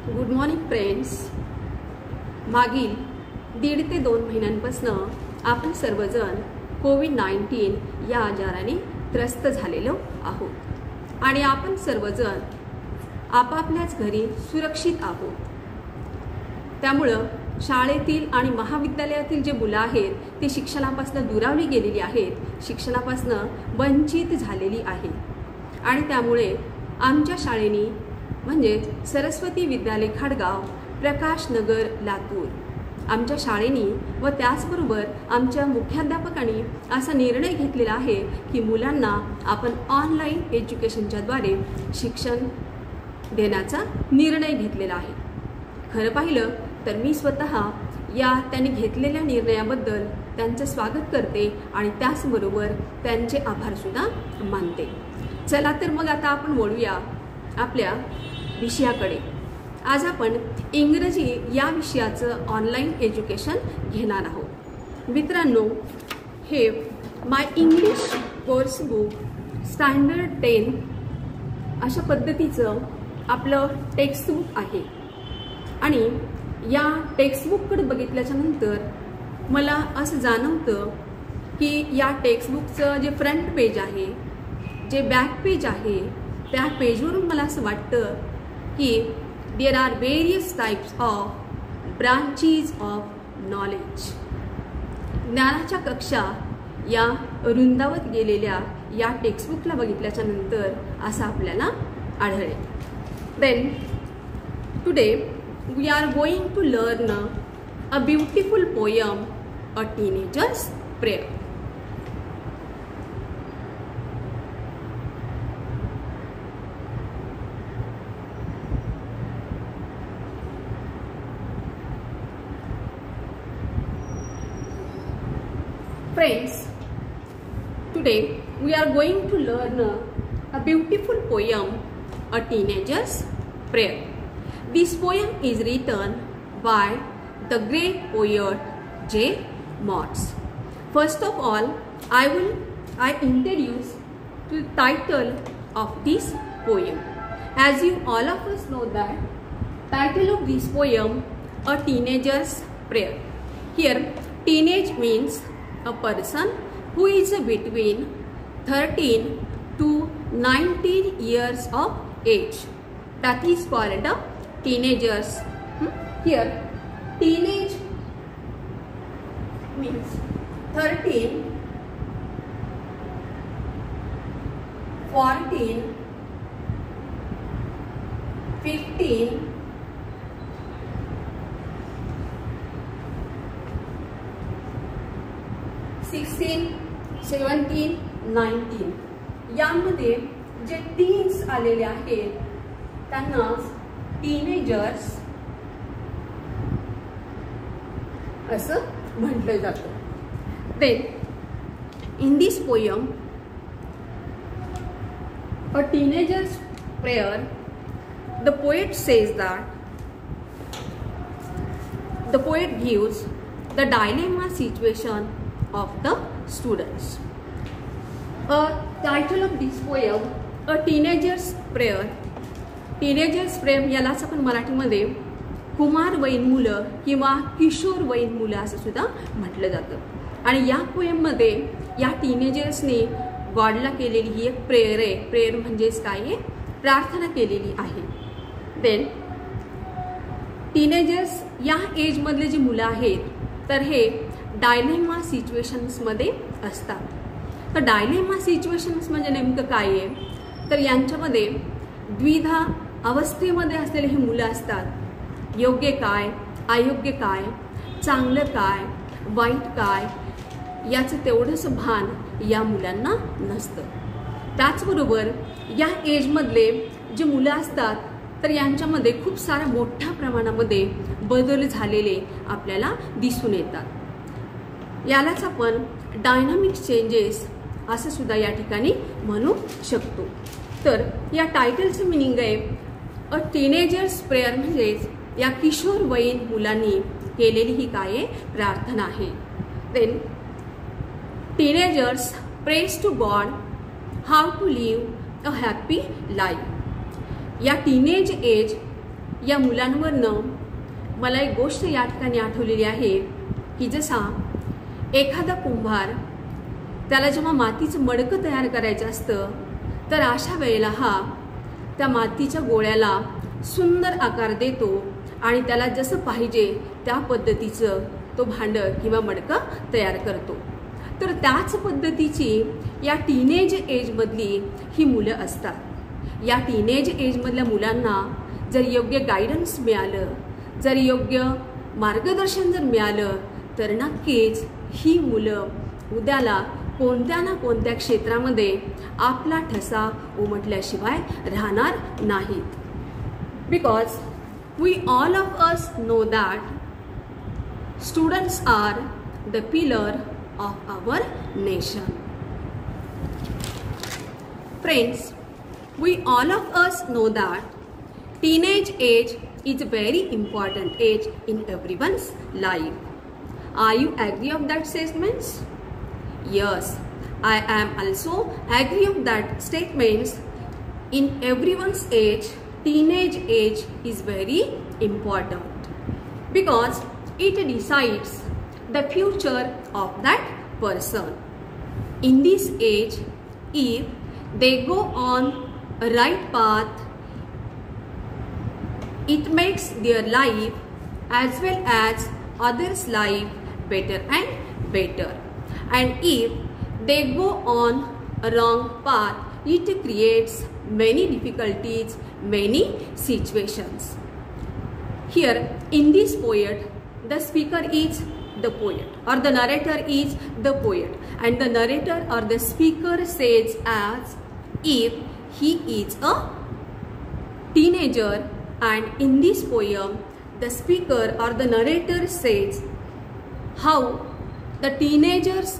Good morning friends. मागील 1.5 ते 2 महिन्यांपासून आपण सर्वजण कोविड-19 या आजाराने त्रस्त झालेलो आहोत आणि आपण सर्वजण आपापल्याच घरी सुरक्षित आहोत. त्यामुळे शाळेतील आणि महाविद्यालयातील जे मुलं आहेत ते शिक्षणापासून दुरावली गेलेली आहेत, शिक्षणापासून वंचित झालेली आहेत आणि त्यामुळे आमच्या शाळेनी म्हणजे सरस्वती विद्यालय खडगाव, प्रकाश नगर, लातूर आमच्या शाळेनी व त्याचबरोबर आमच्या मुख्याध्यापकांनी असा निर्णय घेतलेला आहे की मुलांना आपण ऑनलाईन एज्युकेशनच्या द्वारे शिक्षण देण्याचा निर्णय घेतलेला आहे. खरं पाहिलं तर मी स्वतः या त्यांनी घेतलेल्या निर्णयाबद्दल त्यांचं स्वागत करते आणि त्याचबरोबर त्यांचे आभार सुद्धा मानते. चला तर मग आता आपण वळूया आपल्या विषयाकडे. आज आपण इंग्रजी या विषयाचं ऑनलाईन एज्युकेशन घेणार आहोत. मित्रांनो, hey my English course book standard 10 अशा पद्धतीचं आपलं टेक्स्टबुक आहे आणि या टेक्स्टबुककडे बघितल्याच्या नंतर मला असं जाणवतं की या टेक्स्टबुकचं जे फ्रंट पेज आहे, जे बॅक पेज आहे, त्या पेजवरून मला असं वाटतं की there are various types of branches of knowledge. ज्ञानाच्या कक्षा या रुंदावत गेलेल्या या टेक्स्टबुकला बघितल्याच्या नंतर असं आपल्याला आढळेल. Then today we are going to learn a beautiful poem, a teenagers prayer. Friends, today we are going to learn a beautiful poem, A Teenager's Prayer. This poem is written by the great poet J. Maudsley. First of all, I introduce to the title of this poem. As you all of us know that title of this poem, A Teenager's Prayer. Here, teenage means a person who is between 13 to 19 years of age. That is called a teenagers. Here, teenage means 13, 14, 15, 16, 17, 19 यामध्ये जे teens आलेले आहेत त्यांना teenagers असं म्हटलं जातं. Then in this poem a teenagers prayer, the poet says that the poet gives the dilemma situation of the students. A title of this poem, A Teenager's Prayer. Teenager's Prayer यालाच आपण मराठीमध्ये कुमारवयीन मुलं किंवा किशोरवयीन मुलं असं सुद्धा म्हटलं जातं. आणि या पोएममध्ये या टीनेजर्सने गॉडला केलेली ही एक प्रेयर आहे. प्रेयर म्हणजेच काय आहे? प्रार्थना केलेली आहे. देन टीनेजर्स या एजमधले जी मुलं आहेत तर हे डायलेमा सिच्युएशन्समध्ये असतात. तर डायलेमा सिच्युएशन्स म्हणजे नेमकं काय आहे? तर यांच्यामध्ये द्विधा अवस्थेमध्ये असलेले ही मुलं असतात. योग्य काय, अयोग्य काय, चांगलं काय, वाईट काय याचं तेवढंच भान या मुलांना नसतं. त्याचबरोबर या एजमधले जे मुलं असतात तर यांच्यामध्ये खूप साऱ्या मोठ्या प्रमाणामध्ये बदल झालेले आपल्याला दिसून येतात. यालाच आपण डायनामिक चेंजेस असं सुद्धा या ठिकाणी म्हणू शकतो. तर या टायटलचं मिनिंग आहे अ टीनेजर्स प्रेयर, म्हणजेच या किशोरवयीन मुलांनी केलेली ही काय आहे? प्रार्थना आहे. Then teenagers prays to God how to live a happy life. या टीनेज एज या मुलांवरनं मला एक गोष्ट या ठिकाणी आठवलेली आहे की जसा एखादा कुंभार त्याला जेव्हा मातीचं मडकं तयार करायचं असतं तर अशा वेळेला हा त्या मातीच्या गोळ्याला सुंदर आकार देतो आणि त्याला जसं पाहिजे त्या पद्धतीचं तो भांडं किंवा मडकं तयार करतो. तर त्याच पद्धतीची या टीनेज एजमधली ही मुलं असतात. या टीनेज एजमधल्या मुलांना जर योग्य गायडन्स मिळालं, जर योग्य मार्गदर्शन जर मिळालं तर नक्कीच ही मुलं उद्याला कोणत्या ना कोणत्या क्षेत्रामध्ये आपला ठसा उमटल्याशिवाय राहणार नाहीत. Because we all of us know that students are the pillar of our nation. Friends, we all of us know that teenage age is a very important age in everyone's life. Are you agree of that statements? Yes, I am also agree of that statements. In everyone's age, teenage age is very important because it decides the future of that person. In this age, if they go on a right path, it makes their life as well as others' life better and better. And if they go on a wrong path, it creates many difficulties, many situations. Here in this poet, the speaker is the poet or the narrator is the poet, and the narrator or the speaker says as if he is a teenager, and in this poem the speaker or the narrator says how the teenager's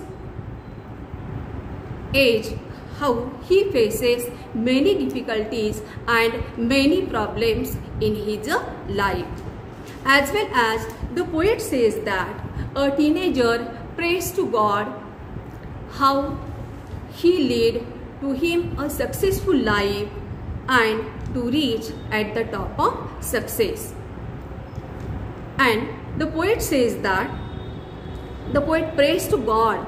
age, how he faces many difficulties and many problems in his life. As well as the poet says that a teenager prays to God how he led to him a successful life and to reach at the top of success. And the poet says that the poet prays to God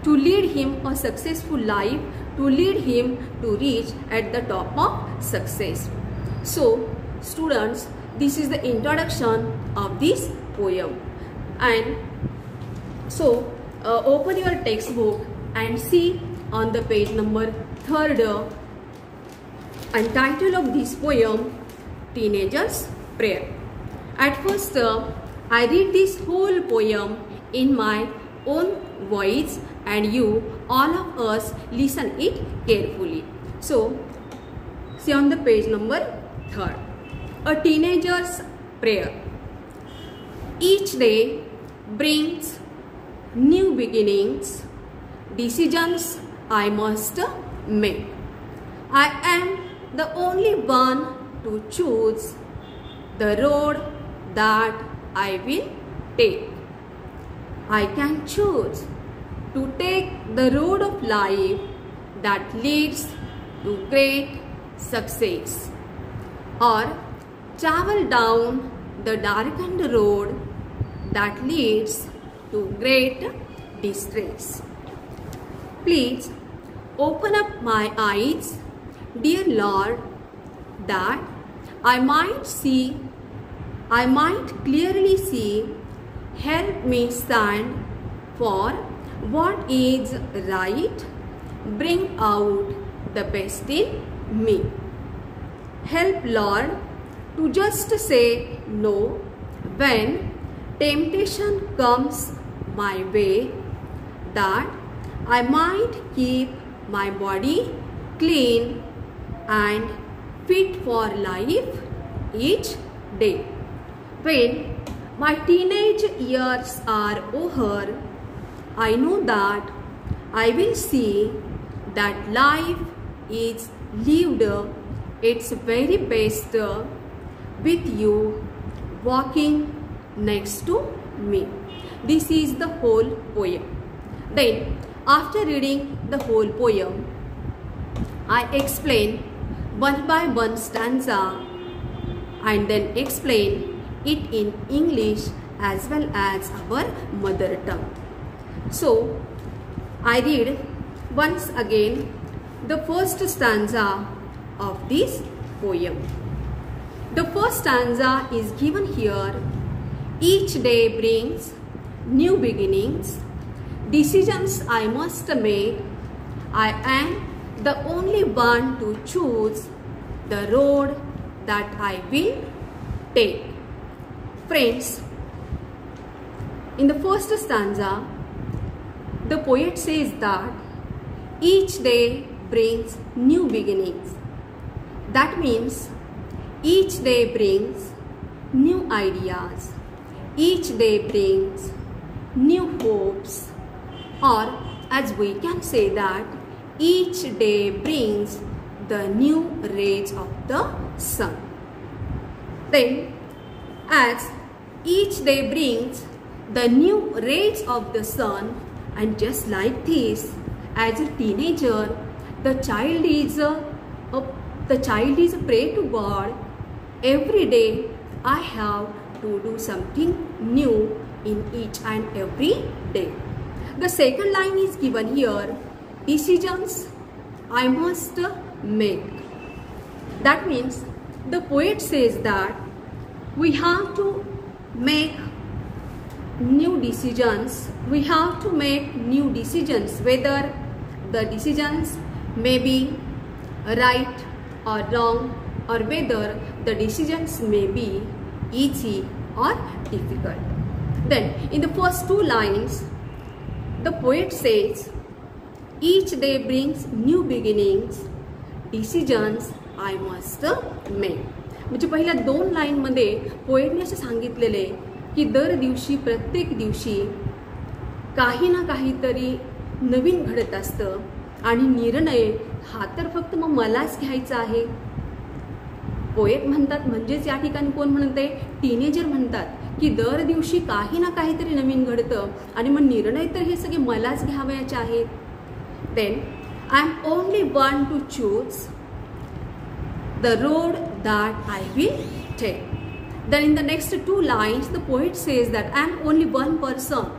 to lead him a successful life, to lead him to reach at the top of success. So students, this is the introduction of this poem. And so open your textbook and see on the page number 3rd and title of this poem, Teenager's Prayer. At first I read this whole poem in my own voice and you all of us listen it carefully. So see on the page number 3rd, a teenager's prayer. Each day brings new beginnings, decisions I must make. I am the only one to choose the road that I will take. I can choose to take the road of life that leads to great success, or travel down the darkened road that leads to great distress. Please open up my eyes, dear Lord, that I might clearly see. Help me stand for what is right. Bring out the best in me. Help, Lord, to just say no when temptation comes my way, that I might keep my body clean and fit for life each day. When my teenage years are over, I know that I will see that life is lived its very best with you walking next to me. This is the whole poem. Then, after reading the whole poem, I explain one by one stanza and then explain it in English as well as our mother tongue. So, I read once again the first stanza of this poem. The first stanza is given here. Each day brings new beginnings. Decisions I must make. I am the only one to choose the road that I will take. Friends, in the first stanza, the poet says that each day brings new beginnings. That means each day brings new ideas. Each day brings new hopes, or as we can say that each day brings the new rays of the sun. Then, as each day brings the new rays of the sun, and just like this, as a teenager, the child is a pray to God. Every day I have to do something new in each and every day. The second line is given here. Decisions I must make. That means the poet says that we have to make new decisions. We have to make new decisions, whether the decisions may be right or wrong, or whether the decisions may be easy or difficult. Then in the first two lines, the poet says, each day brings new beginnings, decisions I must make. म्हणजे पहिल्या दोन line मध्ये पोएटने असे सांगितलेले की दर दिवशी, प्रत्येक दिवशी काही ना काहीतरी नवीन घडत असतं आणि निर्णय हा तर फक्त मग मलाच घ्यायचा आहे. पोएट म्हणतात, म्हणजेच या ठिकाणी कोण म्हणते, टीनेजर म्हणतात की दर दिवशी काही ना काहीतरी नवीन घडतं आणि मग निर्णय तर हे सगळे मलाच घ्यावयाचे आहेत. Then I am only one to choose the road that I will take. Then in the next two lines, the poet says that I am only one person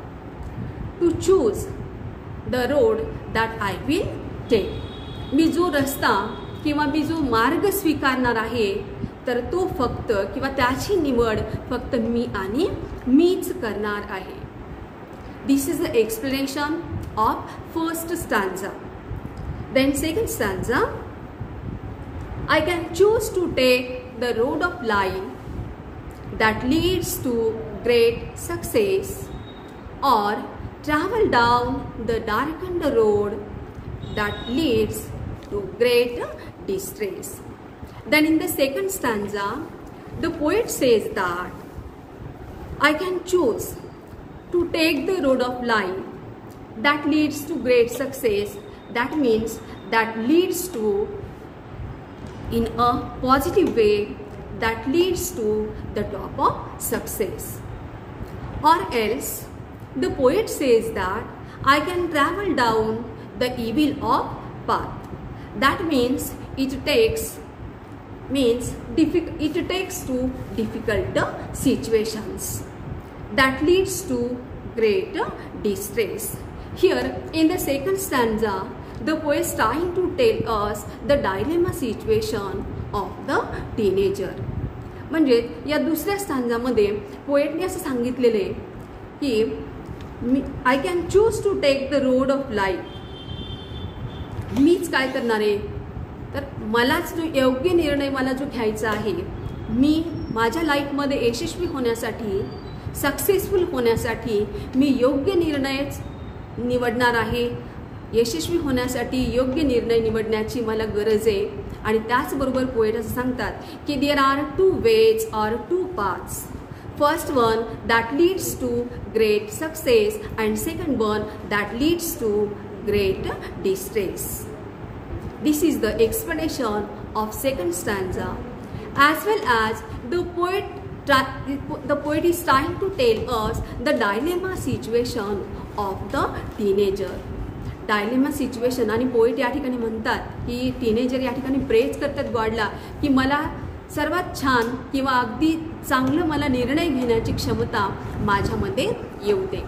to choose the road that I will take. मी जो रस्ता किंवा मी जो मार्ग स्वीकारणार आहे तर तो फक्त किंवा त्याची निवड फक्त मी आणि मीच करणार आहे. This is the explanation of first stanza. Then second stanza. I can choose to take the road of life that leads to great success, or travel down the darkened road that leads to great distress. Then in the second stanza, the poet says that I can choose to take the road of life that leads to great success. That means that leads to in a positive way, that leads to the top of success. Or else the poet says that I can travel down the evil of path. That means it takes to difficult situations that leads to great distress. Here in the second stanza, the poet is trying to tell us the dilemma situation of the teenager. म्हणजे या दुसऱ्या स्टांजामध्ये पोएटने असं सांगितलेले की I can choose to take the road of life. मीच काय करणार आहे तर मलाच जो योग्य निर्णय मला जो घ्यायचा आहे, मी माझ्या लाईफमध्ये यशस्वी होण्यासाठी, सक्सेसफुल होण्यासाठी मी योग्य निर्णयच निवडणार आहे. यशस्वी होण्यासाठी योग्य निर्णय निवडण्याची मला गरज आहे. आणि त्याचबरोबर पोएट असं सांगतात की there are two ways or two paths. First one that leads to great success and second one that leads to great distress. This is the explanation of second stanza. as well as the poet is trying to tell us the dilemma situation of the teenager. Dilemma situation. आणि poet या ठिकाणी म्हणतात की teenager या ठिकाणी praise करतात गॉडला की मला सर्वात छान किंवा अगदी चांगलं मला निर्णय घेण्याची क्षमता माझ्यामध्ये येऊ दे.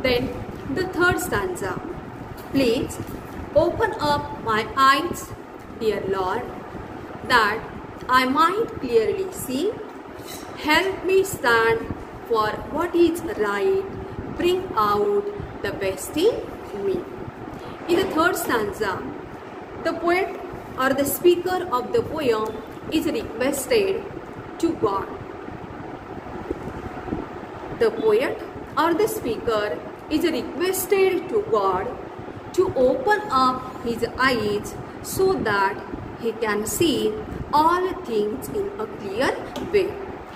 Then the third stanza. Please open up my eyes dear lord that I might clearly see. Help me stand for what is right. Bring out the best in me. In the third stanza, the poet or the speaker of the poem is requested to God. The poet or the speaker is requested to God to open up his eyes so that he can see all things in a clear way.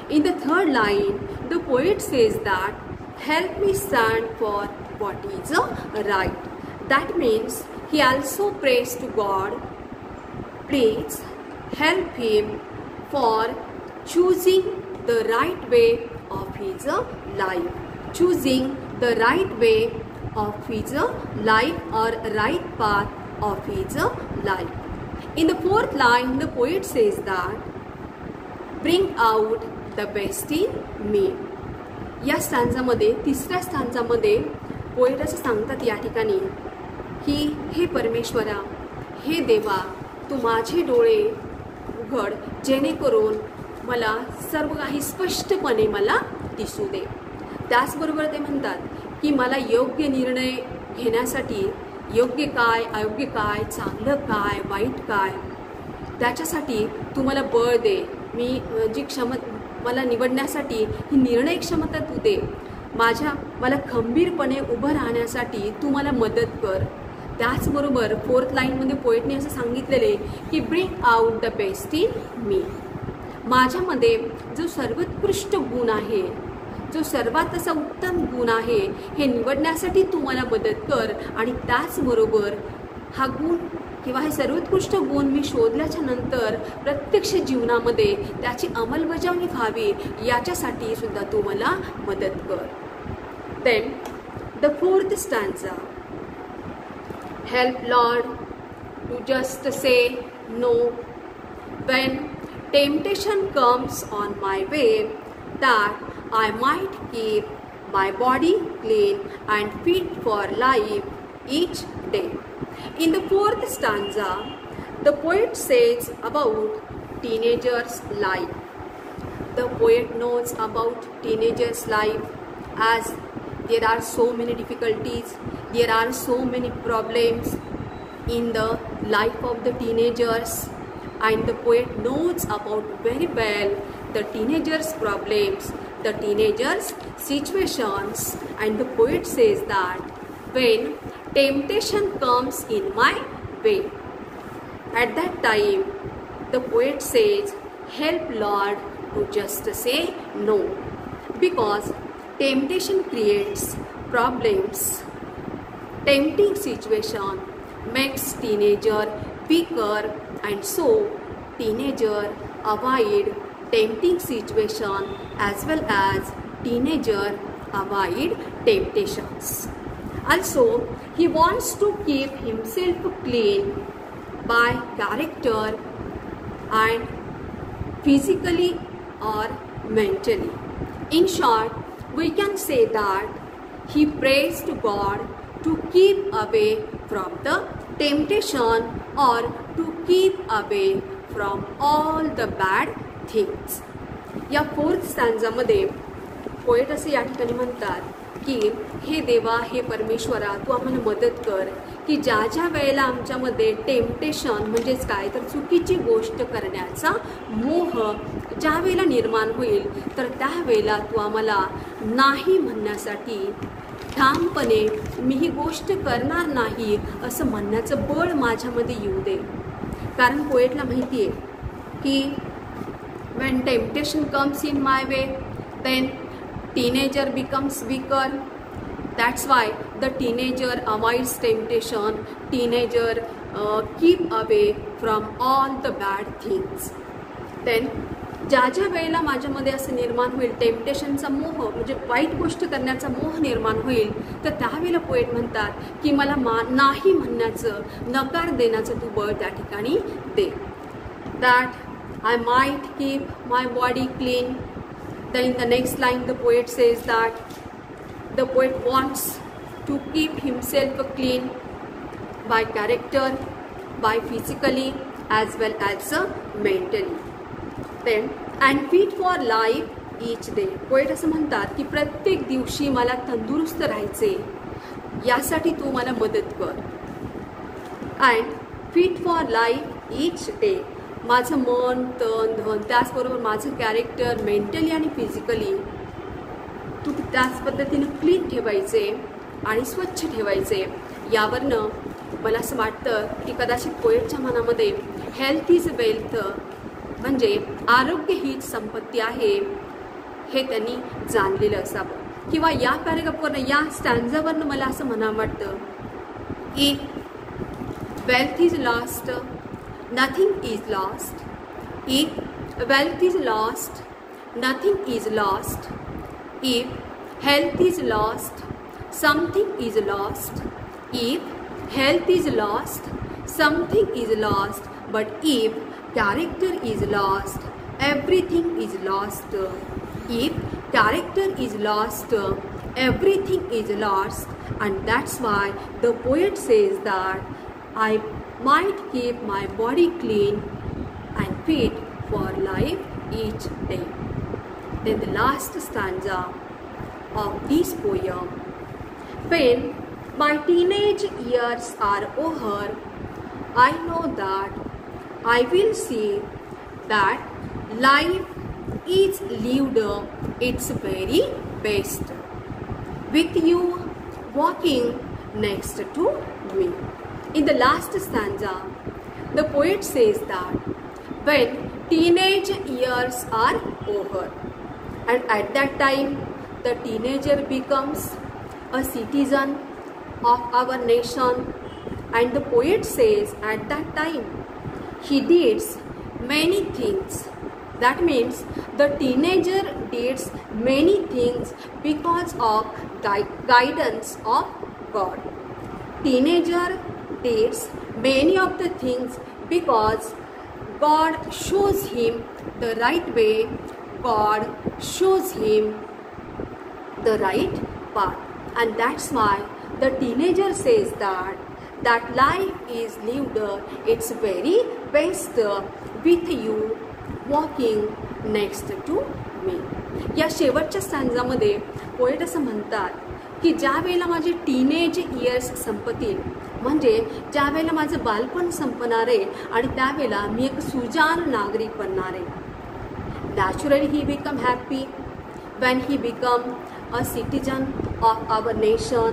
In the third line, the poet says that, help me stand for what is right. That means he also prays to God, please help him for choosing the right way of his life. Choosing the right way of his life or right path of his life. In the fourth line, the poet says that, bring out the best in me. या स्टॅन्झामध्ये तिसऱ्या स्टॅन्झामध्ये poet असं सांगतात या ठिकाणी की हे परमेश्वरा, हे देवा, तू माझे डोळे उघड जेणेकरून मला सर्व काही स्पष्टपणे मला दिसू दे. त्याचबरोबर ते म्हणतात की मला योग्य निर्णय घेण्यासाठी योग्य काय, अयोग्य काय, चांगलं काय, वाईट काय, त्याच्यासाठी तू मला बळ दे. मी जी मला निवडण्यासाठी ही निर्णय क्षमता तू दे. मला खंबीरपणे उभं राहण्यासाठी तू मला मदत कर. त्याचबरोबर फोर्थ लाईनमध्ये पोएटने असं सांगितलेले की bring out the best in me. माझ्यामध्ये जो सर्वोत्कृष्ट गुण आहे, जो सर्वात असा उत्तम गुण आहे, हे निवडण्यासाठी तू मला मदत कर. आणि त्याचबरोबर हा गुण किंवा हे सर्वोत्कृष्ट गुण मी शोधल्याच्या नंतर प्रत्यक्ष जीवनामध्ये त्याची अंमलबजावणी व्हावी याच्यासाठी सुद्धा तू मला मदत कर. Then the fourth stanza. Help lord to just say no when temptation comes on my way, that I might keep my body clean and fit for life each day. In the fourth stanza, the poet says about teenagers' life. The poet knows about teenagers' life as there are so many difficulties, there are so many problems in the life of the teenagers, and the poet knows about very well the teenagers' problems, the teenagers' situations, and the poet says that when temptation comes in my way, at that time the poet says, help Lord to just say no, because temptation creates problems. Tempting situation makes teenager weaker, and so teenager avoid tempting situation as well as teenager avoid temptations. Also, he wants to keep himself clean by character and physically or mentally. In short, we can say that he prays to God to keep away from the temptation or to keep away from all the bad things. या fourth स्टॅन्झामध्ये poet असे या ठिकाणी म्हणतात की हे देवा, हे परमेश्वरा, तू आम्हाला मदत कर की ज्या ज्या वेळेला आमच्यामध्ये टेम्पटेशन म्हणजेच काय तर चुकीची गोष्ट करण्याचा मोह ज्या वेळेला निर्माण होईल तर त्यावेळेला तू आम्हाला नाही म्हणण्यासाठी ठामपणे मी ही गोष्ट करणार नाही असं म्हणण्याचं बळ माझ्यामध्ये येऊ दे. कारण पोएटला माहिती आहे की when temptation comes in my way, then teenager becomes weaker. That's why the teenager avoids temptation. Teenager keep away from all the bad things. Then ज्या ज्या वेळेला माझ्यामध्ये असं निर्माण होईल टेम्पटेशनचा मोह म्हणजे वाईट गोष्ट करण्याचा मोह निर्माण होईल तर त्यावेळेला पोएट म्हणतात की मला नाही म्हणण्याचं, नकार देण्याचं तू बळ त्या ठिकाणी दे. That I might keep my body clean. Then in the next line the poet says that the poet wants to keep himself clean by character, by physically as well as mentally. Then and fit for life each day. Poet असं म्हणतात की प्रत्येक दिवशी मला तंदुरुस्त राहायचे, यासाठी तू मला मदत कर. And fit for life each day. माझं मन, तन, धन, त्याचबरोबर माझं कॅरेक्टर मेंटली आणि फिजिकली तू त्याच पद्धतीनं क्लीन ठेवायचे आणि स्वच्छ ठेवायचे. यावरनं मला असं वाटतं की कदाचित पोएटच्या मनामध्ये हेल्थ इज वेल्थ म्हणजे आरोग्य हीच संपत्ती आहे हे त्यांनी जाणलेलं असावं. किंवा या पॅरेग्राफवरनं, या स्टॅन्झावरनं मला असं म्हणावं वाटतं की wealth is lost, nothing is lost. If wealth is lost, nothing is lost. If health is lost, something is lost. If health is lost, something is lost. But if character is lost, everything is lost. If character is lost, everything is lost. And that's why the poet says that I might keep my body clean and fit for life each day. Then the last stanza of this poem. When my teenage years are over, I know that I will see that life is lived its very best with you walking next to me. In the last stanza, the poet says that when teenage years are over, and at that time the teenager becomes a citizen of our nation, and the poet says at that time he did many things. That means the teenager did many things because of guidance of God. Teenager did many of the things because God shows him the right way. God shows him the right path. And that's why the teenager says that life is lived its very best with you walking next to me. या शेवटच्या स्टॅन्झामध्ये poet असं म्हणतात की ज्या वेळेला माझे teenage years संपतील, म्हणजे ज्या वेळेला माझं बालपण संपणार आहे आणि त्यावेळेला मी एक सुजाण नागरिक बनणार आहे. Naturally he become happy when he become a citizen of our nation.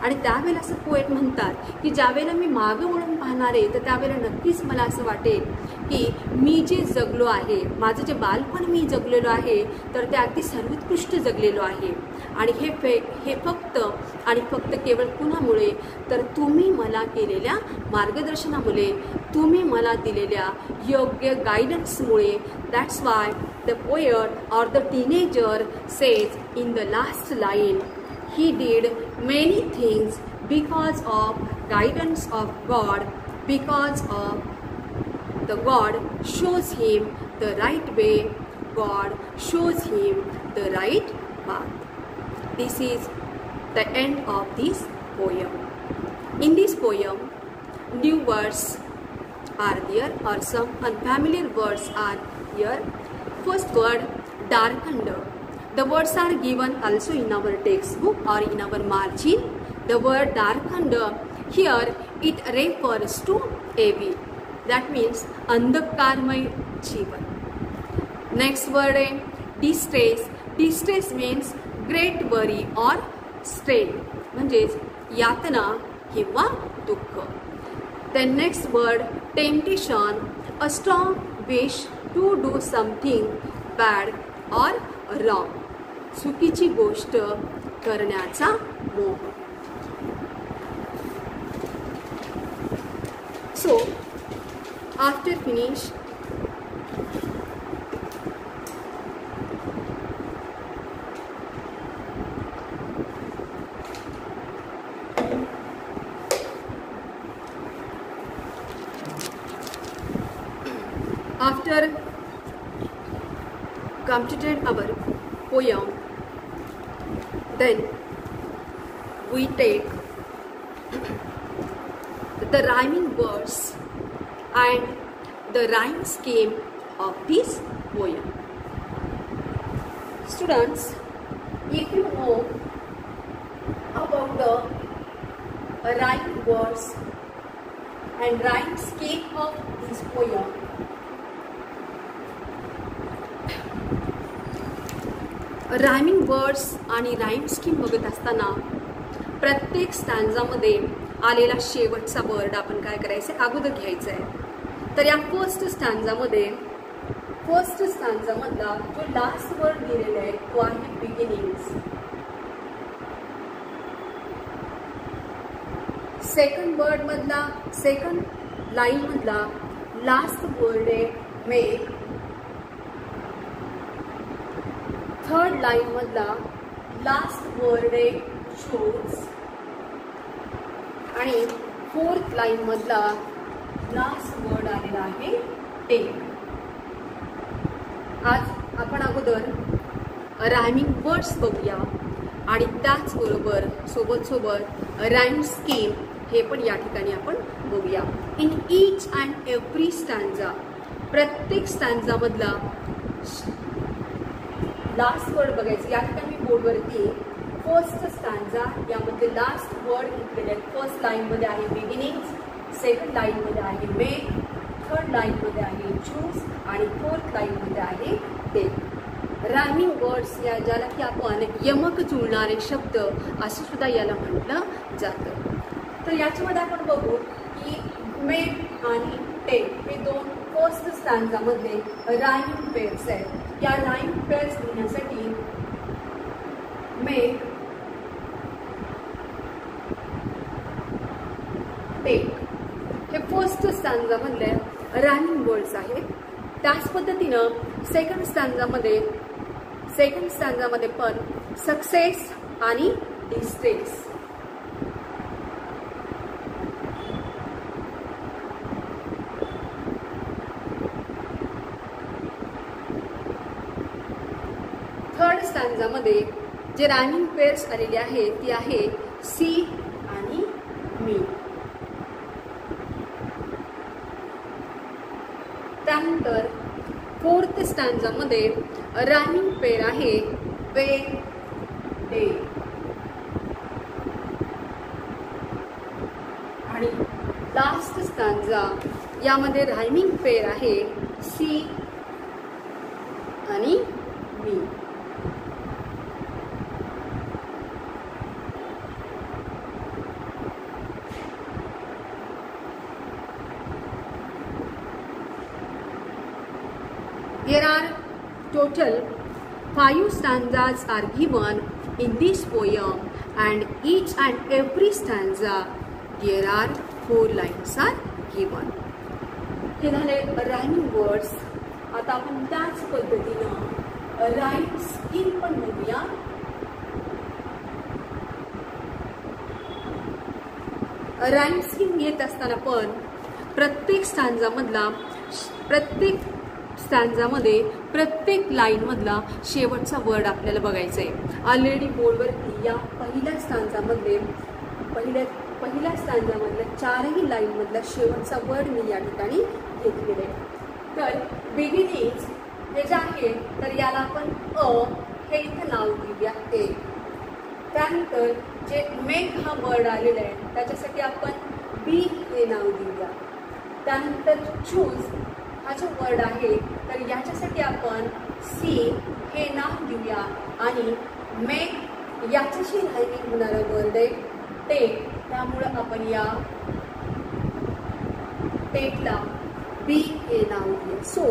आणि त्यावेळेला असं पोएट म्हणतात की ज्यावेळेला मी मागं वळून पाहणार आहे तर त्यावेळेला नक्कीच मला असं वाटेल की मी जे जगलो आहे, माझं जे बालपण मी जगलेलो आहे तर ते अगदी सर्वोत्कृष्ट जगलेलो आहे. आणि हे फक्त आणि फक्त केवळ कुणामुळे तर तुम्ही मला केलेल्या मार्गदर्शनामुळे, तुम्ही मला दिलेल्या योग्य गायडन्समुळे. That's why the poet or the teenager says in the last line, he did many things because of guidance of God, because of the God shows him the right way, God shows him the right path. This is the end of this poem. In this poem, new words are there or some unfamiliar words are here. First word, darkened. The words are given also in our textbook or in our margin. The word darkened here, it refers to evil. That means अंधकारमय जीवन. Next word is distress. Distress means great worry or strain, म्हणजेच यातना किंवा दुःख. Then next word, temptation. A strong wish to do something bad or wrong. चुकीची गोष्ट करण्याचा मोह. So after finish, after completed our poem, then we take the rhyming words and the rhyme scheme of this poem. Students, if you know about the rhyming words and rhyme scheme of this poem, rhyming words आणि rhyme scheme बघत असताना प्रत्येक स्टॅन्झामध्ये आलेला शेवटचा word आपण काय करायचं आहे, अगोदर घ्यायचा आहे. तर या फर्स्ट स्टॅन्झामधला जो लास्ट वर्ड दिलेला आहे तो आहे बिगिनिंग्स. सेकंड लाईन मधला लास्ट वर्ड आहे मेक. थर्ड लाईन मधला लास्ट वर्ड आहे चूज. आणि फोर्थ लाईन मधला लास्ट वर्ड आलेला आहे टेक. आज आपण अगोदर रायमिंग वर्ड्स बघूया आणि त्याचबरोबर सोबत राईम स्कीम हे पण या ठिकाणी आपण बघूया. इन ईच अँड एव्हरी स्टॅन्झा, प्रत्येक स्टॅन्झा मधला लास्ट वर्ड बघायचं. या ठिकाणी मी बोर्डवरती फर्स्ट स्टॅन्झा यामध्ये लास्ट वर्ड घेतलेले आहेत. फर्स्ट लाईनमध्ये आहे बिगिनिंग्स, सेकंड लाईनमध्ये आहे मेक, थर्ड लाईनमध्ये आहे चूज आणि फोर्थ लाईनमध्ये आहे टेक. रायमिंग वर्ड्स या ज्याला की आपण यमक जुळणारे शब्द असं सुद्धा याला म्हटलं जातं. तर याच्यामध्ये आपण बघू की मेक आणि टेक हे दोन फर्स्ट स्टॅन्झामधले रायमिंग पेअर्स आहेत. या राईम पेअर्स लिहिण्यासाठी मेक, टेक हे फर्स्ट स्टॅन्झामधले रायमिंग वर्ड्स आहेत. त्याच पद्धतीनं सेकंड स्टॅन्झामध्ये पण सक्सेस आणि डिस्ट्रेस. थर्ड स्टॅन्झामध्ये जे रायमिंग पेअर्स आलेले आहेत ती आहे सी आणि मी. त्यानंतर फोर्थ स्टॅन्झामध्ये रायमिंग पेअर आहे वे, डे. आणि लास्ट स्टॅन्झा यामध्ये रायमिंग पेअर आहे सी आणि मी. There are total 5 stanzas are given in this poem, and each and every stanza there are 4 lines are given. हे झाले रायमिंग वर्ड्स. आता आपण त्याच पद्धतीनं राईम स्कीम पण बघूया. राईम स्कीम घेत असताना पण प्रत्येक स्टॅन्झामध्ये प्रत्येक लाईन मधला शेवटचा वर्ड आपल्याला बघायचा आहे. ऑलरेडी बोर्डवरती या पहिल्या स्टॅन्झामधल्या 4ही लाईन मधला शेवटचा वर्ड मी या ठिकाणी घेतलेला आहे. तर बिगिनिंग्स हे जे आहे तर याला आपण अ हे इथं नाव देऊया ए. त्यानंतर जे मेक हा वर्ड आलेला आहे त्याच्यासाठी आपण बी हे नाव देऊया. त्यानंतर चूज हा जो वर्ड आहे तर याच्यासाठी आपण सी हे नाव देऊया. आणि मेक याच्याशी रायमिंग होणारा वर्ड आहे टेक, त्यामुळं आपण या टेकला बी हे नाव देऊया. So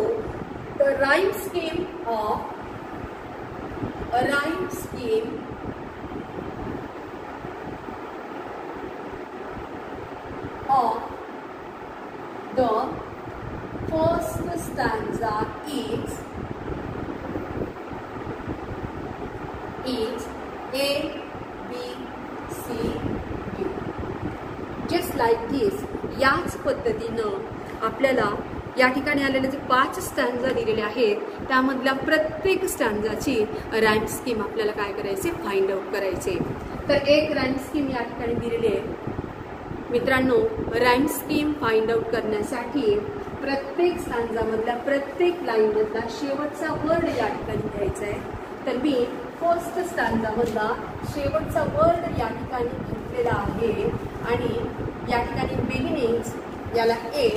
the rhyme scheme of the first stanza is A, B, C, D. Just like this, याच पद्धतीनं आपल्याला या ठिकाणी आलेले जे 5 स्टँजा दिलेले आहेत त्यामधल्या प्रत्येक स्टँजाची राईम स्कीम आपल्याला काय करायचे, फाइंड आउट करायचे. तर एक राईम स्कीम या ठिकाणी दिलेली आहे. मित्रांनो, राईम स्कीम फाइंड आउट करण्यासाठी प्रत्येक स्टँजामधल्या प्रत्येक लाईनमधला शेवटचा वर्ड या ठिकाणी घ्यायचा आहे. तर मी फर्स्ट स्टँजामधला शेवटचा वर्ड या ठिकाणी घेतलेला आहे आणि या ठिकाणी बिगिनिंग्स याला ए,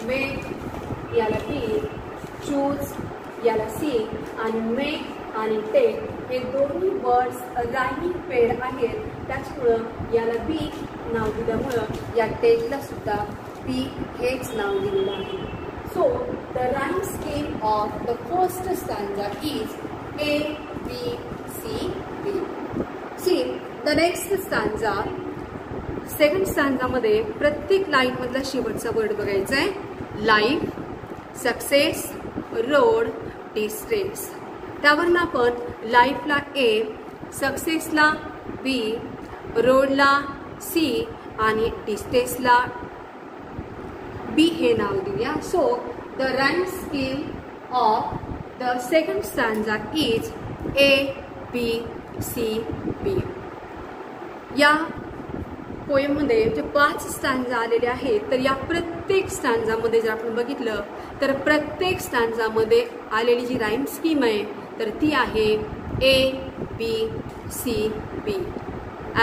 मेक याला बी, चूज याला सी आणि मेक आणि टेक हे दोन्ही वर्ड्स रायमिंग पेड आहेत. त्याच्यामुळं याला बी नाव दिल्यामुळं या टेकला सुद्धा बी हेच नाव दिलेलं आहे. So the rhyme scheme of the first stanza is A, B, C, B. See, the next stanza, second स्टँजामध्ये प्रत्येक लाईनमधला शेवटचा वर्ड बघायचा आहे. Life, success, road, distress. त्यावरनं आपण लाईफला ए, सक्सेसला बी, रोडला सी आणि डिस्ट्रेसला बी हे नाव देऊया. So the rhyme scheme of the second stanza is A, B, C, B. या पोएममध्ये जे 5 स्टँजा आलेले आहेत तर या प्रत्येक स्टँजामध्ये जर आपण बघितलं तर प्रत्येक स्टँजामध्ये आलेली जी राईम स्कीम आहे तर ती आहे A, B, C, B.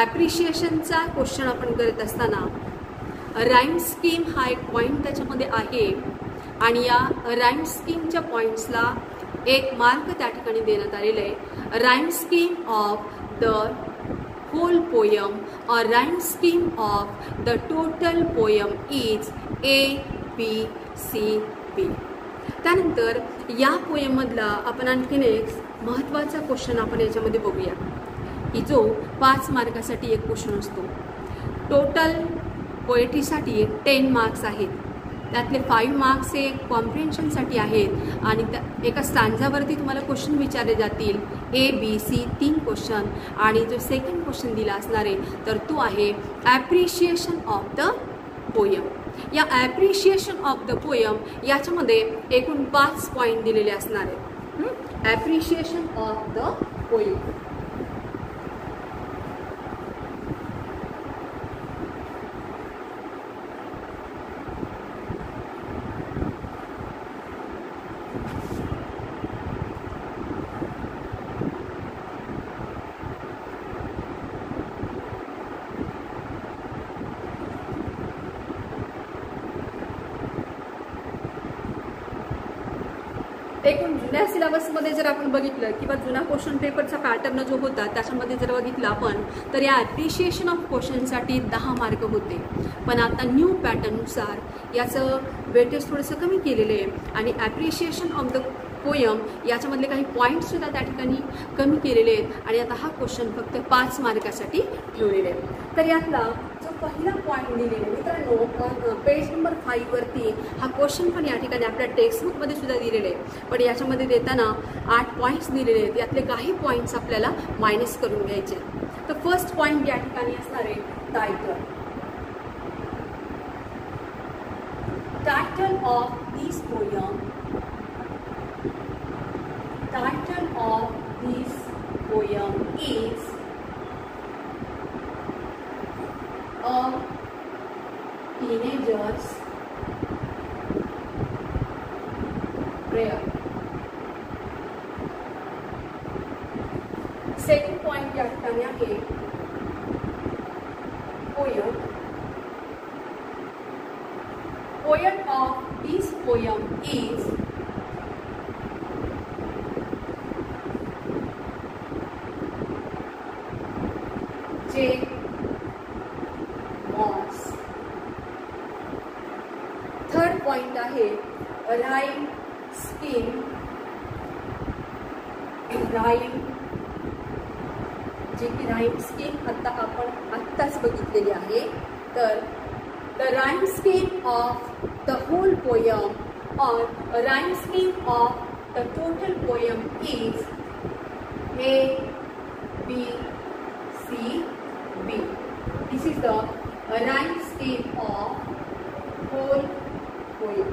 ॲप्रिशिएशनचा क्वेश्चन आपण करत असताना राईम स्कीम हा एक पॉईंट त्याच्यामध्ये आहे आणि या राईम स्कीमच्या पॉईंट्सला 1 मार्क त्या ठिकाणी देण्यात आलेला आहे. Rhyme scheme of the whole poem or rhyme scheme of the total poem is A, B, C, B. त्यानंतर या पोयममधला आपण आणखीन एक महत्त्वाचा क्वेश्चन आपण याच्यामध्ये बघूया की जो 5 मार्कासाठी एक क्वेश्चन असतो. टोटल पोएट्रीसाठी 10 मार्क्स आहेत. त्यातले 5 मार्क्स हे कॉम्प्रिहेन्शनसाठी आहेत आणि एका स्टँजावरती तुम्हाला क्वेश्चन विचारले जातील. A, B, C 3 क्वेश्चन आणि जो सेकंड क्वेश्चन दिला असणार आहे तर तो आहे ॲप्रिशिएशन ऑफ द पोयम. या ॲप्रिशिएशन ऑफ द पोयम याच्यामध्ये एकूण 5 पॉईंट दिलेले असणार आहेत. Appreciation of the poem. एकूण जुन्या सिलेबसमध्ये जर आपण बघितलं किंवा जुना क्वेश्चन पेपरचा पॅटर्न जो होता त्याच्यामध्ये जर बघितलं आपण तर या ॲप्रिशिएशन ऑफ क्वेश्चनसाठी 10 मार्क होते. पण आता न्यू पॅटर्ननुसार याचं वेटेज थोडंसं कमी केलेलं आहे आणि ॲप्रिशिएशन ऑफ द पोयम याच्यामधले काही पॉईंट्ससुद्धा त्या ठिकाणी कमी केलेले आहेत आणि आता हा क्वेश्चन फक्त 5 मार्कासाठी ठेवलेले आहे. तर यातला जो पहिला पॉईंट दिलेला मित्रांनो पेज नंबर 5 वरती हा क्वेश्चन पण या ठिकाणी आपल्या टेक्स्टबुकमध्ये सुद्धा दिलेले आहे. पण याच्यामध्ये देताना 8 पॉईंट्स दिलेले आहेत. यातले काही पॉईंट्स आपल्याला मायनस करून घ्यायचे. तर फर्स्ट पॉईंट या ठिकाणी असणार आहे title. Title of this poem. Title of this poem is A Teenager's Prayer. Second point या ठिकाणी आहे poem. Poet of this poem is J. Moss. Third point आहे राईम स्कीम. राईम जी की राईम स्कीम आता आपण आत्ताच बघितलेली आहे. तर the rhyme scheme of the whole poem or rhyme scheme of the total poem is A, B, C, B. This is the rhyme scheme of whole poem.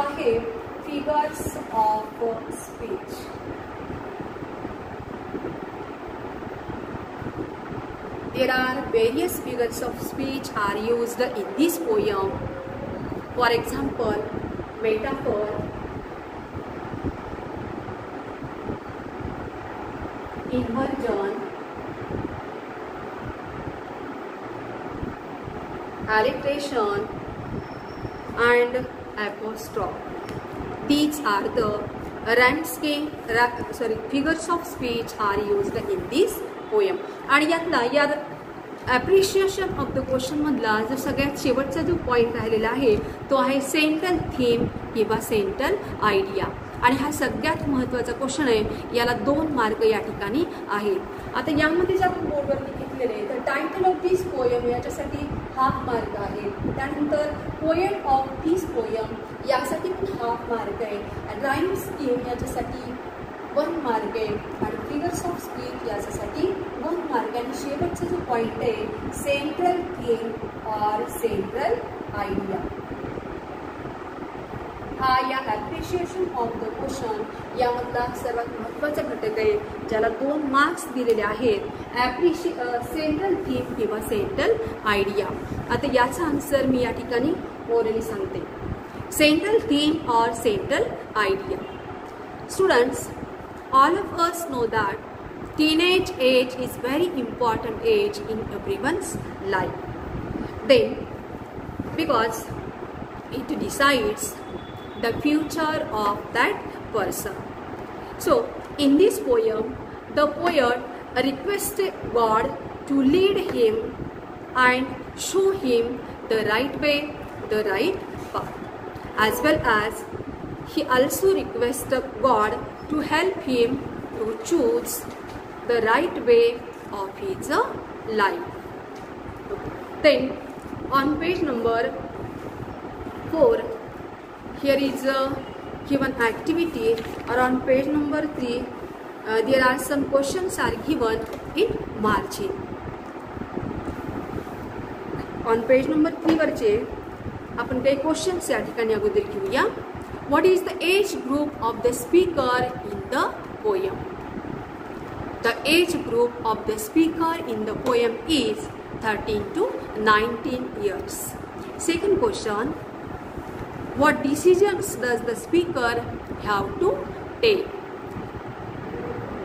आहे figures of speech. There are various figures of speech are used in this poem. For example, metaphor, inversion, alliteration, and apostrophe. These are the figures of speech are used in this poem. आणि यातला appreciation of the question मधला जो सगळ्यात शेवटचा जो point राहिलेला आहे तो आहे सेंट्रल थीम किंवा सेंट्रल आयडिया. आणि हा सगळ्यात महत्त्वाचा क्वेश्चन आहे. याला 2 मार्क या ठिकाणी आहेत. आता यामध्ये जर आपण बोर्डवरती घेतलेले तर टायटल ऑफ दिस पोयम याच्यासाठी हाफ मार्क आहे. त्यानंतर पोएट ऑफ दिस पोयम यासाठी पण हाफ मार्क आहे. राईम स्कीम याच्यासाठी 1 मार्क आहे. आणि फिगर्स ऑफ स्पीच याच्यासाठी 1 मार्क. आणि शेवटचा जो पॉईंट आहे central theme or central idea. हा या ॲप्रिशिएशन ऑफ द क्वेश्चन यामधला सर्वात महत्त्वाचा घटक आहे ज्याला 2 मार्क्स दिलेले आहेत. सेंट्रल थीम किंवा सेंट्रल आयडिया. आता याचा आन्सर मी या ठिकाणी ओरली सांगते. Central theme or central idea. Students, all of us know that teenage age is very important age in everyone's life. Then, because it decides the future of that person. So, in this poem, the poet requested God to lead him and show him the right way, the right path, as well as he also requested God to help him to choose the right way of his life. Then on page number 4 here is a given activity, or on page number 3 there are some questions are given in margin. On page number 3 वरचे आपण काही questions या ठिकाणी अगोदर घेऊया. What is the age group of the speaker in the poem? The age group of the speaker in the poem is 13 to 19 years. Second question, what decisions does the speaker have to take?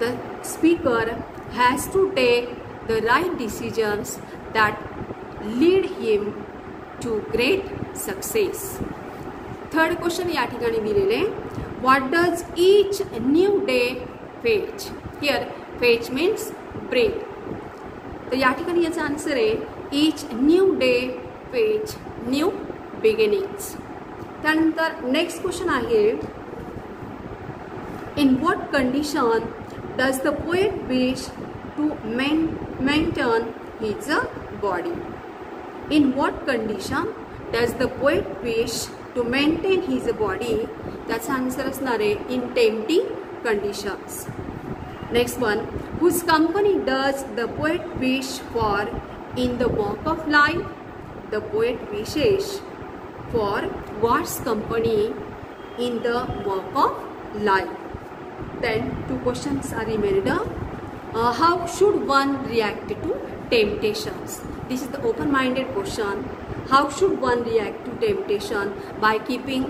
The speaker has to take the right decisions that lead him to great success. Third question या ठिकाणी दिलेले, what does each new day fetch? Here fetch means bring. तर या ठिकाणी याचा answer आहे each new day fetch new beginnings. त्यानंतर next question आहे, in what condition does the poet wish to maintain his body? In what condition does the poet wish to maintain his body? त्याचा answer असणार आहे in tempting conditions. Next one, whose company does the poet wish for in the walk of life? The poet wishes for God's company in the walk of life. Then 2 questions are remained. How should one react to temptations? This is the open-minded question. How should one react to temptation? By keeping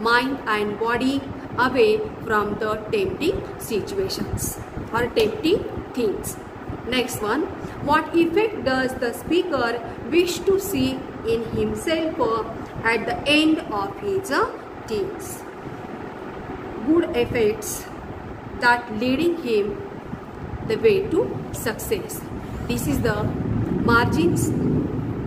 mind and body away from the tempting situations or tempting things. Next one, what effect does the speaker wish to see in himself at the end of his teens? Good effects that leading him the way to success. This is the margins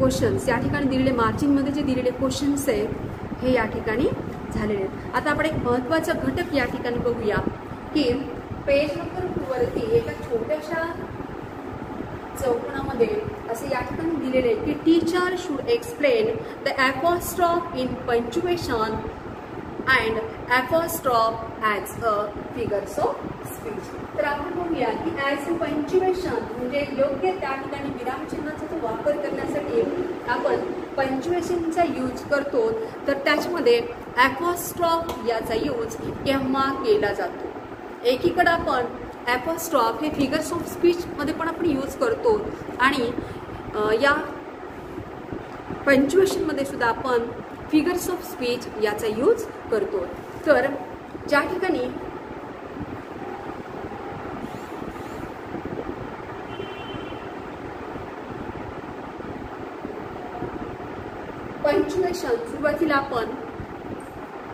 questions. या ठिकाणी दिलेले मार्जिनमध्ये जे दिलेले questions आहेत हे या ठिकाणी झालेले आहेत. आता आपण एक महत्त्वाचा घटक या ठिकाणी बघूया की पेज नंबर 2 वरती एका छोट्याशा चौकोनामध्ये असे या ठिकाणी दिलेले की teacher should explain the apostrophe in punctuation and apostrophe as a figures of speech. तर आपण बघूया की ॲज अ पंक्च्युएशन म्हणजे योग्य त्या ठिकाणी विरामचिन्हाचा तो वापर करण्यासाठी आपण पंक्च्युएशनचा यूज करतो. तर त्याच्यामध्ये ॲपॉस्ट्रॉफ याचा यूज केव्हा केला जातो? एकीकडे आपण ॲपॉस्ट्रॉफ हे फिगर्स ऑफ स्पीचमध्ये पण आपण यूज करतो आणि या पंक्च्युएशनमध्ये सुद्धा आपण फिगर्स ऑफ स्पीच याचा यूज करतो. तर ज्या ठिकाणी पंक्च्युएशन सुरुवातीला आपण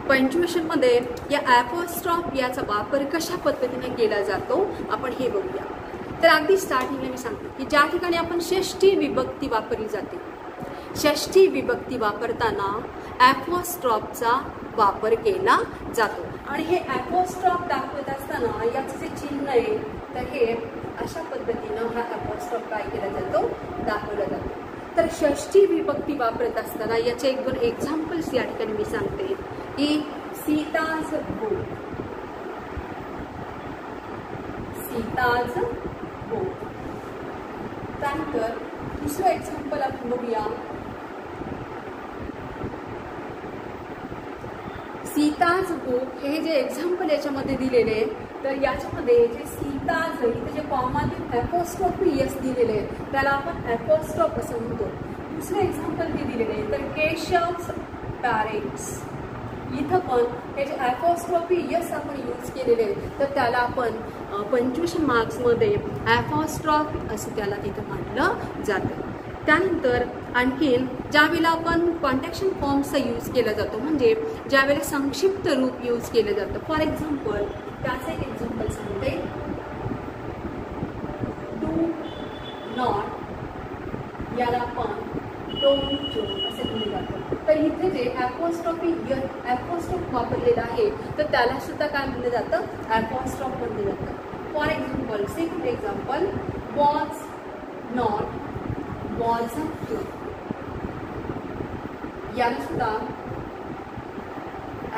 पंक्च्युएशनमध्ये या ॲपॉस्ट्रॉफ याचा वापर कशा पद्धतीने केला जातो आपण हे बघूया. तर अगदी स्टार्टिंगला मी सांगते की ज्या ठिकाणी आपण षष्ठी विभक्ती वापरली जाते, षष्ठी विभक्ती वापरताना ॲपॉस्ट्रॉफचा वापर केला जातो. आणि हे ॲपॉस्ट्रॉफ दाखवत असताना याचं जे चिन्ह आहे तर हे अशा पद्धतीनं हा ॲपॉस्ट्रॉफ काय केला जातो, दाखवला जातो. तर षष्ठी विभक्ती वापरत असताना याचे एक दोन एक्झाम्पल्स या ठिकाणी मी सांगते की सीताज बोट, सीताज बोट. त्यानंतर दुसरं एक्झाम्पल आपण बघूया, सीताज बुक. हे जे एक्झाम्पल याच्यामध्ये दिलेले तर याच्यामध्ये जे सीताज इथे जे कॉमातील ॲपॉस्ट्रॉफी यस दिलेले त्याला आपण ॲपॉस्ट्रॉफ असं म्हणतो. दुसरं एक्झाम्पल हे दिलेले तर केशव्स पॅरेंट्स, इथं पण हे जे ॲपॉस्ट्रॉफी यस आपण यूज केलेले तर त्याला आपण पंक्च्युएशन मार्क्समध्ये ॲपॉस्ट्रॉफ असं त्याला तिथं म्हटलं जातं. त्यानंतर आणखीन ज्यावेळेला आपण कॉन्टॅक्शन फॉर्मचा यूज केला जातो म्हणजे ज्यावेळेला संक्षिप्त रूप यूज केलं जातं. फॉर एक्झाम्पल त्याचं एक एक्झाम्पल सांगते, डू नॉट याला आपण डोंट डू असे म्हणले जातं. तर इथे जे ॲपॉस्ट्रॉफ वापरलेलं आहे तर त्याला सुद्धा काय म्हणलं जातं, ॲपॉस्ट्रॉफ म्हणलं जातं. For example second example, was not wasn't to याला सुद्धा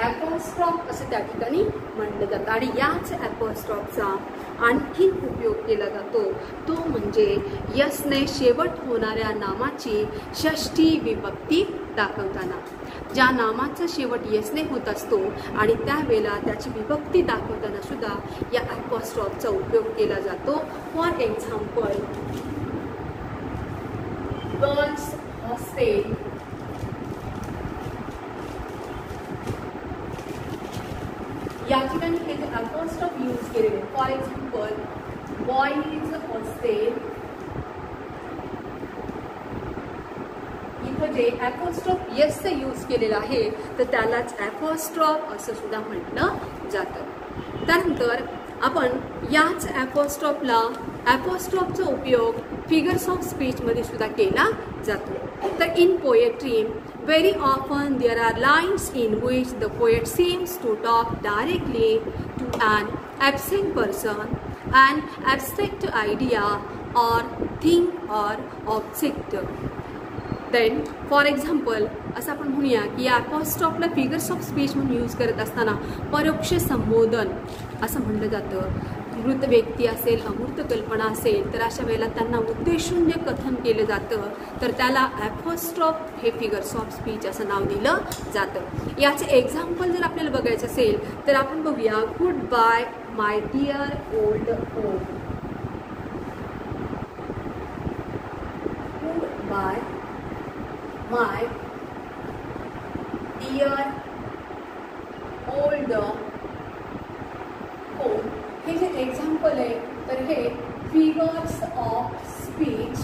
ॲपॉस्ट्रॉफ असं त्या ठिकाणी म्हटलं जातं. आणि याच ॲपॉस्ट्रॉफचा आणखीन उपयोग केला जातो तो म्हणजे यसने शेवट होणाऱ्या नामाची षष्ठी विभक्ती दाखवताना. ज्या नामाचा शेवट यसने होत असतो आणि त्यावेळेला त्याची विभक्ती दाखवताना सुद्धा या ॲपॉस्ट्रॉफचा उपयोग केला जातो. फॉर एक्झाम्पल गर्ल्स हॉस्टेल, या ठिकाणी हे जे ॲपॉस्ट्रॉफ यूज केलेले. फॉर एक्झाम्पल बॉईज हॉस्टेल, इथं जे ॲपॉस्ट्रॉफ यसचं यूज केलेलं आहे तर त्यालाच ॲपॉस्ट्रॉफ असं सुद्धा म्हटलं जातं. त्यानंतर आपण याच ॲपॉस्ट्रॉफचा उपयोग फिगर्स ऑफ स्पीचमध्ये सुद्धा केला जातो. तर in poetry very often there are lines in which the poet seems to talk directly to an absent person, an abstract idea or thing or object. Then for example असं आपण म्हणूया की या ॲपॉस्ट्रॉफला figures of speech म्हणून use करत असताना परोक्ष संबोधन असं म्हणलं जातं. मृत व्यक्ती असेल, अमूर्त कल्पना असेल तर अशा वेळेला त्यांना उद्देशून जे कथन केलं जातं तर त्याला ॲपॉस्ट्रॉफ हे फिगर्स ऑफ स्पीच असं नाव दिलं जातं. याचे एक्झाम्पल जर आपल्याला बघायचं असेल तर आपण बघूया, good bye my dear old home, good bye my dear old home. हे जे एक्झाम्पल आहे तर हे फिगर्स ऑफ स्पीच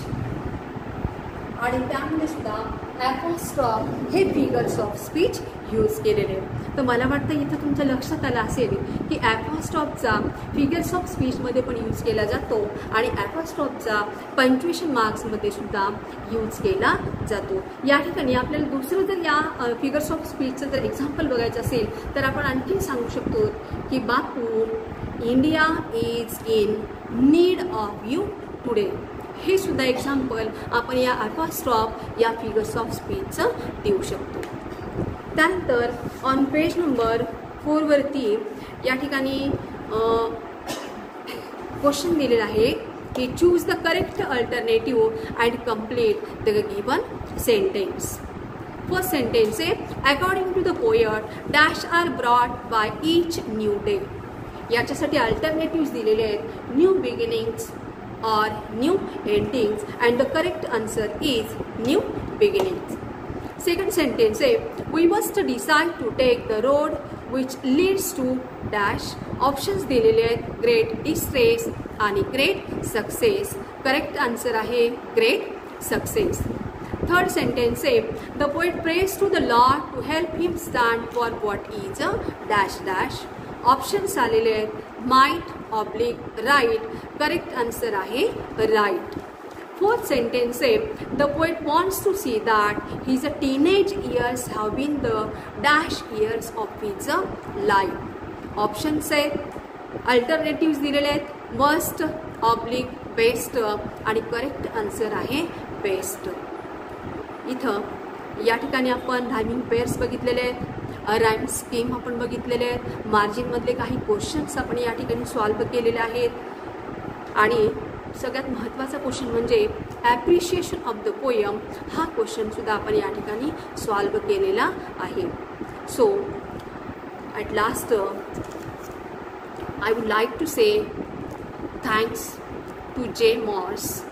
आणि त्यामध्ये सुद्धा ॲपॉस्ट्रॉफ हे फिगर्स ऑफ स्पीच यूज केलेले. तर मला वाटतं इथं तुमच्या लक्षात आलं असेल की ॲपॉस्ट्रॉफचा फिगर्स ऑफ स्पीचमध्ये पण यूज केला जातो आणि ॲपॉस्ट्रॉफचा पंक्च्युएशन मार्क्समध्ये सुद्धा यूज केला जातो. या ठिकाणी आपल्याला दुसरं जर या फिगर्स ऑफ स्पीचचं जर एक्झाम्पल बघायचं असेल तर आपण आणखी सांगू शकतो की Bapu, India is in need of you today. हे सुद्धा एक्झाम्पल आपण या ॲपॉस्ट्रॉफ या फिगर्स ऑफ स्पीचचं देऊ शकतो. त्यानंतर ऑन पेज नंबर 4 वरती या ठिकाणी क्वेश्चन दिलेला आहे की choose the correct alternative and complete the given sentence. First sentence say, according to the poet, dash are brought by each new day. याच्यासाठी अल्टरनेटिव्ह दिलेले आहेत, new beginnings or new endings, and the correct answer is new beginnings. Second sentence say, we must decide to take the road which leads to dash. Options दिलेले आहेत, great distress आणि great success. Correct answer आहे great success. Third sentence say, the poet prays to the Lord to help him stand for what is a dash dash. Options आलेले आहेत, might, oblique, right. Correct answer आहे right. Fourth sentence say, the poet wants to see that his teenage years have been the dash years of his life. Options आहेत, alternatives दिलेले आहेत, must, oblique, best आणि correct answer आहे best. इथं या ठिकाणी आपण रायमिंग पेअर्स बघितलेले आहेत, राईम स्कीम आपण बघितलेले आहेत, मार्जिनमधले काही क्वेश्चन्स आपण या ठिकाणी सॉल्व्ह केलेले आहेत आणि सगळ्यात महत्त्वाचा क्वेश्चन म्हणजे ॲप्रिशिएशन ऑफ द पोयम हा क्वेश्चनसुद्धा आपण या ठिकाणी सॉल्व्ह केलेला आहे. So at last I would like to say thanks to J Morse.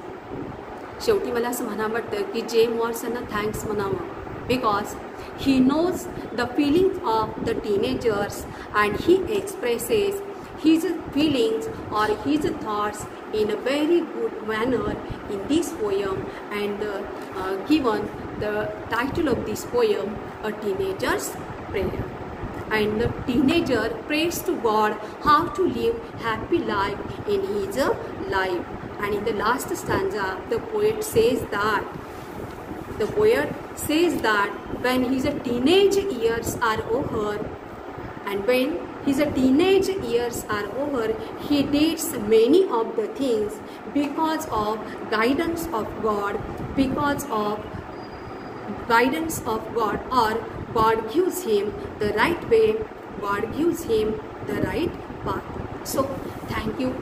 शेवटी मला असं म्हणावं वाटतं की जे मॉर्स यांना थँक्स म्हणावं, because he knows the feelings of the teenagers and he expresses his feelings or his thoughts in a very good manner in this poem, and given the title of this poem, A Teenager's Prayer. And the teenager prays to God how to live happy life in his life. And in the last stanza, the poet says that when his teenage years are over, and when his teenage years are over, he did many of the things because of guidance of God, or God gives him the right way, God gives him the right path. So thank you.